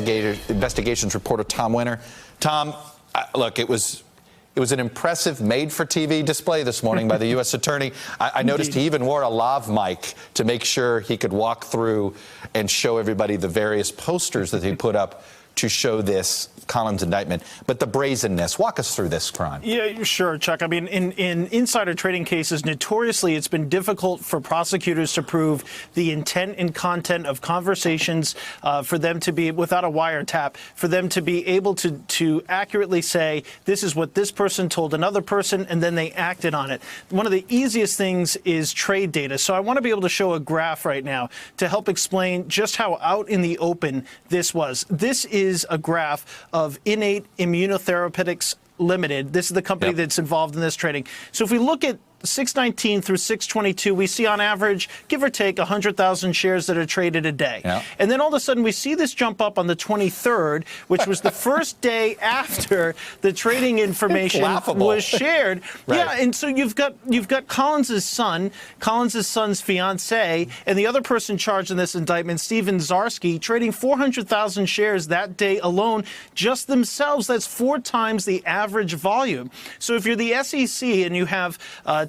Investigations reporter Tom Winter. Tom, look, it was an impressive made-for-TV display this morning by the U.S. Attorney. I noticed he even wore a lav mic to make sure he could walk through and show everybody the various posters that he put up to show this Collins indictment. But the brazenness, walk us through this crime. Yeah, sure, Chuck. I mean, in insider trading cases, notoriously, it's been difficult for prosecutors to prove the intent and content of conversations, for them to be, without a wiretap, for them to be able to accurately say, this is what this person told another person, and then they acted on it. One of the easiest things is trade data. So I want to be able to show a graph right now to help explain just how out in the open this was. This is a graph of Innate Immunotherapeutics Limited. This is the company that's involved in this trading. So if we look at 619 through 622, we see on average, give or take, 100,000 shares that are traded a day. And then all of a sudden we see this jump up on the 23rd, which was the first day after the trading information was shared. Yeah, and so you've got Collins's son's fiance, and the other person charged in this indictment, Steven Zarsky, trading 400,000 shares that day alone, just themselves. That's 4 times the average volume. So if you're the SEC and you have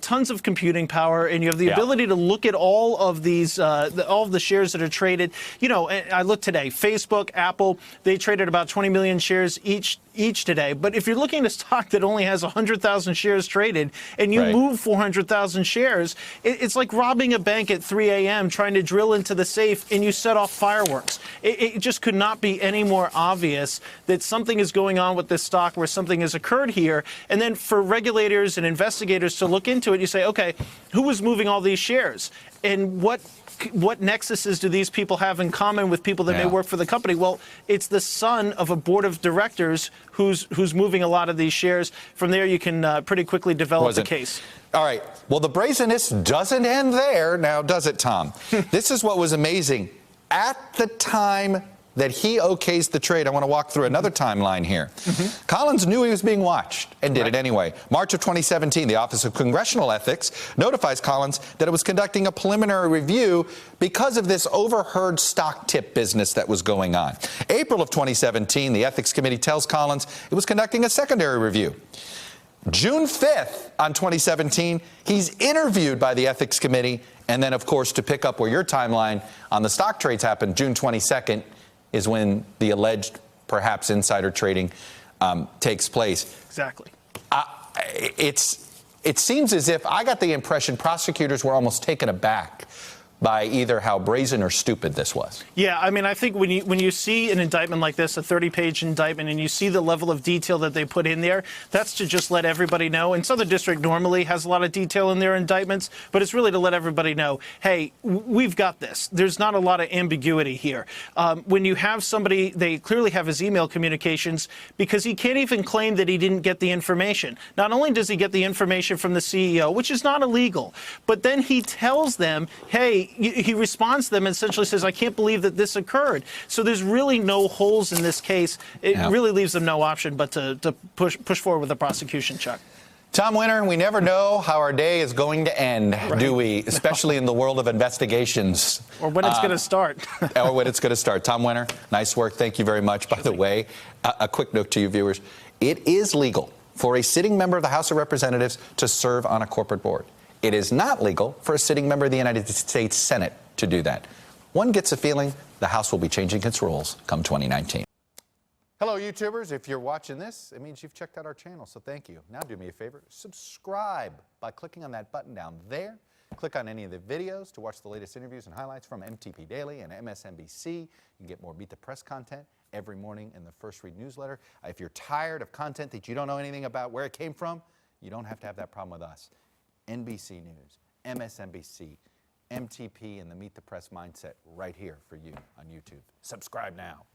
tons of computing power, and you have the ability to look at all of these, all of the shares that are traded. You know, I looked today, Facebook, Apple, they traded about 20 million shares each today. But if you're looking at a stock that only has 100,000 shares traded, and you move 400,000 shares, it's like robbing a bank at 3 a.m. trying to drill into the safe, and you set off fireworks. It just could not be any more obvious that something is going on with this stock, where something has occurred here. And then for regulators and investigators to look into it, you say, okay, who was moving all these shares, and what nexuses do these people have in common with people that may work for the company? Well, it's the son of a board of directors who's moving a lot of these shares. From there, you can pretty quickly develop the case. All right. Well, the brazenness doesn't end there, now does it, Tom? This is what was amazing. At the time that he okays the trade, I want to walk through another timeline here. Collins knew he was being watched and did it anyway. March of 2017, the Office of Congressional Ethics notifies Collins that it was conducting a preliminary review because of this overheard stock tip business that was going on. April of 2017, the Ethics Committee tells Collins it was conducting a secondary review. June 5th on 2017, he's interviewed by the Ethics Committee. And then, of course, to pick up where your timeline on the stock trades happened, June 22nd, is when the alleged, perhaps, insider trading takes place. Exactly. It seems as if I got the impression prosecutors were almost taken aback by either how brazen or stupid this was. Yeah, I mean, I think when you see an indictment like this, a 30-page indictment, and you see the level of detail that they put in there, that's to just let everybody know. And Southern District normally has a lot of detail in their indictments, but it's really to let everybody know, hey, we've got this. There's not a lot of ambiguity here. When you have somebody, they clearly have his email communications, because he can't even claim that he didn't get the information. Not only does he get the information from the CEO, which is not illegal, but then he tells them, hey, he responds to them and essentially says, I can't believe that this occurred. So there's really no holes in this case. It really leaves them no option but to push forward with the prosecution, Chuck. Tom Winter, we never know how our day is going to end, do we? Especially in the world of investigations. Or when it's going to start. Or when it's going to start. Tom Winter, nice work. Thank you very much. By the way, a quick note to you viewers. It is legal for a sitting member of the House of Representatives to serve on a corporate board. It is not legal for a sitting member of the United States Senate to do that. One gets a feeling the House will be changing its rules come 2019. Hello, YouTubers. If you're watching this, it means you've checked out our channel, so thank you. Now do me a favor, subscribe by clicking on that button down there. Click on any of the videos to watch the latest interviews and highlights from MTP Daily and MSNBC. You can get more Meet the Press content every morning in the First Read newsletter. If you're tired of content that you don't know anything about where it came from, you don't have to have that problem with us. NBC News, MSNBC, MTP, and the Meet the Press mindset right here for you on YouTube. Subscribe now.